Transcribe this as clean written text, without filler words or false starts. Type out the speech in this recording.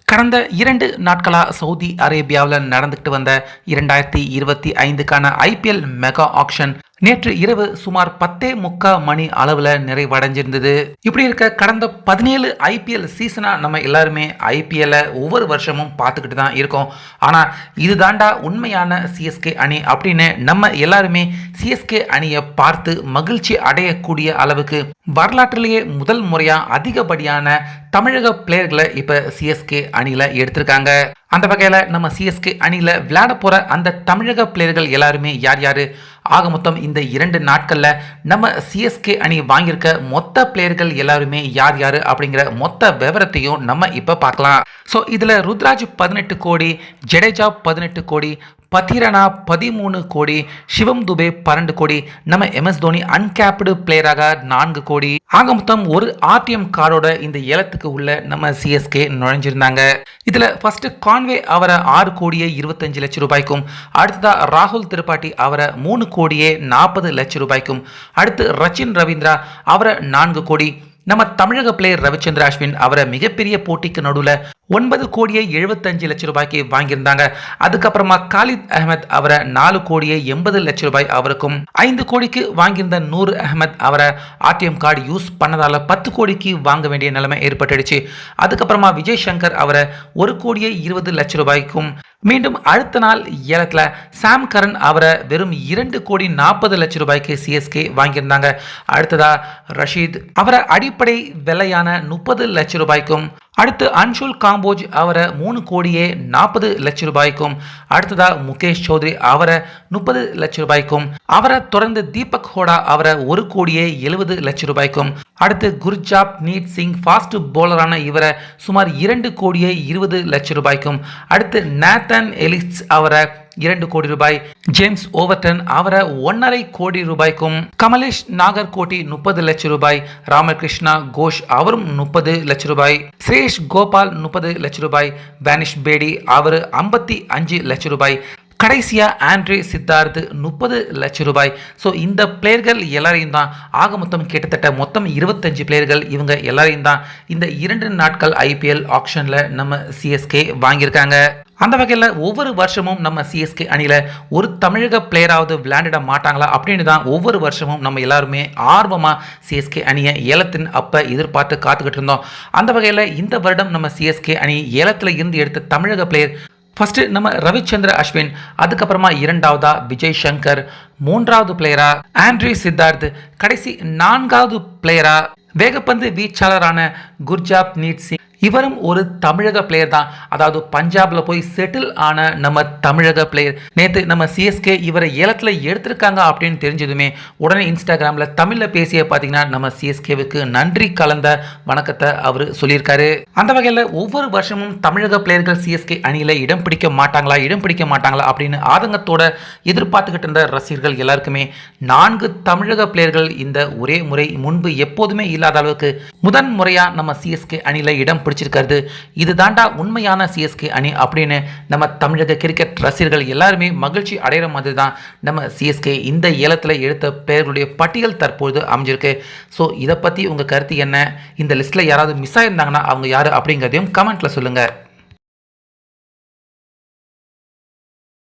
கடந்த 2 நாட்களா சவுதி அரேபியாவில் நடந்துகிட்டு வந்த 2025க்கான ஐபிஎல் மெகா ஆக்ஷன் நேற்று இரவு சுமார் 10:45 மணி அளவில் நிறைவடைஞ்சிருந்தது. இப்படி இருக்க கடந்த 17 ஐபிஎல் சீசனா நம்ம எல்லாருமே ஐபிஎல்லை ஒவ்வொரு வருஷமும் பார்த்துக்கிட்டு தான் இருக்கோம். ஆனால் இது தாண்டா உண்மையான சிஎஸ்கே அணி அப்படின்னு நம்ம எல்லாருமே சிஎஸ்கே அணியை பார்த்து மகிழ்ச்சி அடையக்கூடிய அளவுக்கு வரலாற்றிலேயே முதல் முறையாக அதிகப்படியான தமிழக பிளேயர்களை இப்போ சிஎஸ்கே அணியில் எடுத்திருக்காங்க. அந்த வகையில் நம்ம சிஎஸ்கே அணியில் விளையாட போகிற அந்த தமிழக பிளேயர்கள் எல்லாருமே யார் யார், ஆக மொத்தம் இந்த 2 நாட்களில் நம்ம சிஎஸ்கே அணி வாங்கியிருக்க மொத்த பிளேயர்கள் எல்லாருமே யார் யார் அப்படிங்கிற மொத்த விவரத்தையும் நம்ம இப்போ பார்க்கலாம். ஸோ இதில் ருத்ராஜ் 18 கோடி, ஜடேஜா 18 கோடி, பத்திரனா 13 கோடி, சிவம் துபே 12 கோடி, நம்ம எம்எஸ் தோனி அன்கேப்டு பிளேயராக 4 கோடி, ஆக மொத்தம் ஒரு ஆர்டிஎம் கார்டோட இந்த ஏலத்துக்கு உள்ள நம்ம சிஎஸ்கே நுழைஞ்சிருந்தாங்க. இதில் ஃபர்ஸ்ட் கான்வே அவரை 6 கோடியே 25 லட்சம் ரூபாய்க்கும், அடுத்ததா ராகுல் திரிபாட்டி அவரை 3 கோடியே 40 லட்சம் ரூபாய்க்கும், அடுத்து ரச்சின் ரவீந்திரா அவரை 4 கோடி, நம்ம தமிழக பிளேயர் ரவிச்சந்திர அஸ்வின் அவரை மிகப்பெரிய போட்டிக்கு நடுவில் 9 கோடியே 75 லட்சம் ரூபாய்க்கு வாங்கியிருந்தாங்க. அதுக்கப்புறமா காலித் அஹமத் அவரை 4 கோடியே 80 லட்சம் ரூபாய் அவருக்கும், 5 கோடிக்கு வாங்கியிருந்த நூர் அஹமத் அவரை ஆர்டிஎம் கார்டு யூஸ் பண்ணதால 10 கோடிக்கு வாங்க வேண்டிய நிலைமை ஏற்பட்டுடுச்சு. அதுக்கப்புறமா விஜய் சங்கர் அவரை 1 கோடியே 20 லட்சம் ரூபாய்க்கும், மீண்டும் அடுத்த நாள் ஏலத்தில் சாம் கரன் அவரை வெறும் 2 கோடி 40 லட்சம் ரூபாய்க்கு சிஎஸ்கே வாங்கியிருந்தாங்க. அடுத்ததா ரஷீத் அவரை அடிப்படை விலையான 30 லட்சம் ரூபாய்க்கும், அடுத்து அன்ஷுல் காம்போஜ் அவரை 3 கோடியே 40 லட்சம் ரூபாய்க்கும், அடுத்ததா முகேஷ் சௌத்ரி அவரை 30 லட்சம் ரூபாய்க்கும், அவரை தொடர்ந்து தீபக் ஹோடா அவரை 1 கோடியே 70 லட்சம் ரூபாய்க்கும், அடுத்து குர்ஜாப் நீட் சிங் ஃபாஸ்ட் போலரான இவரை சுமார் 2 கோடியே 20 லட்சம் ரூபாய்க்கும், அடுத்து நேத்தன் எலிஸ் அவரை 2 கோடி ரூபாய், ஜேம்ஸ் ஓவர்டன் அவரை 1.5 கோடி ரூபாய்க்கும், கமலேஷ் நாகர்கோட்டி 30 லட்சம் ரூபாய், ராமகிருஷ்ணா கோஷ் அவரும் 30 லட்சம் ரூபாய், ஸ்ரேஷ் கோபால் 30 லட்சம் ரூபாய், வேனிஷ் பேடி அவர் 55 லட்சம் ரூபாய், கடைசியா ஆண்ட்ரே சித்தார்த் 30 லட்சம் ரூபாய். ஸோ இந்த பிளேயர்கள் எல்லாரையும் தான் ஆக மொத்தம் கிட்டத்தட்ட மொத்தம் 25 பிளேயர்கள் இவங்க எல்லாரையும் தான் இந்த 2 நாட்கள் ஐபிஎல் ஆக்ஷனில் நம்ம சிஎஸ்கே வாங்கியிருக்காங்க. அந்த வகையில் ஒவ்வொரு வருஷமும் நம்ம சிஎஸ்கே அணியில் ஒரு தமிழக பிளேயராவது விளையாண்டிட மாட்டாங்களா அப்படின்னு தான் ஒவ்வொரு வருஷமும் நம்ம எல்லாருமே ஆர்வமாக சிஎஸ்கே அணியை ஏலத்தின் அப்போ எதிர்பார்த்து காத்துக்கிட்டு இருந்தோம். அந்த வகையில் இந்த வருடம் நம்ம சிஎஸ்கே அணி ஏலத்தில் இருந்து எடுத்த தமிழக பிளேயர் ஃபர்ஸ்ட் நம்ம ரவிச்சந்திர அஸ்வின், அதுக்கப்புறமா 2வதா விஜய் சங்கர், 3வது பிளேயரா ஆண்ட்ரே சித்தார்த், கடைசி 4வது பிளேயரா வேகப்பந்து வீச்சாளரான குர்ஜாப் நீட் சிங். இவரும் ஒரு தமிழக பிளேயர் தான், அதாவது பஞ்சாப்ல போய் செட்டில் ஆன நம்ம தமிழக பிளேயர். நேற்று நம்ம சிஎஸ்கே இவரை ஏலத்தில் எடுத்திருக்காங்க அப்படின்னு தெரிஞ்சதுமே உடனே இன்ஸ்டாகிராமில் தமிழில் பேசிய பார்த்தீங்கன்னா நம்ம சிஎஸ்கேவுக்கு நன்றி கலந்த வணக்கத்தை அவர் சொல்லியிருக்காரு. அந்த வகையில் ஒவ்வொரு வருஷமும் தமிழக பிளேயர்கள் சிஎஸ்கே அணியில் இடம் பிடிக்க மாட்டாங்களா அப்படின்னு ஆதங்கத்தோட எதிர்பார்த்துக்கிட்டு இருந்த ரசிகர்கள் எல்லாருக்குமே 4 தமிழக பிளேயர்கள் இந்த ஒரே முறை முன்பு எப்போதுமே இல்லாத அளவுக்கு முதன் முறையாக நம்ம சிஎஸ்கே அணியில் இடம் பிடிச்சிருக்கிறது. இது தாண்டா உண்மையான சிஎஸ்கே அணி அப்படின்னு நம்ம தமிழக கிரிக்கெட் ரசிகர்கள் எல்லாருமே மகிழ்ச்சி அடைகிற மாதிரி தான் நம்ம சிஎஸ்கே இந்த ஏலத்தில் எடுத்த பெயர்களுடைய பட்டியல் தற்போது அமைஞ்சிருக்கு. ஸோ இதை பற்றி உங்கள் கருத்து என்ன, இந்த லிஸ்ட்டில் யாராவது மிஸ் ஆயிருந்தாங்கன்னா அவங்க யார் அப்படிங்கிறதையும் கமெண்ட்டில் சொல்லுங்கள்.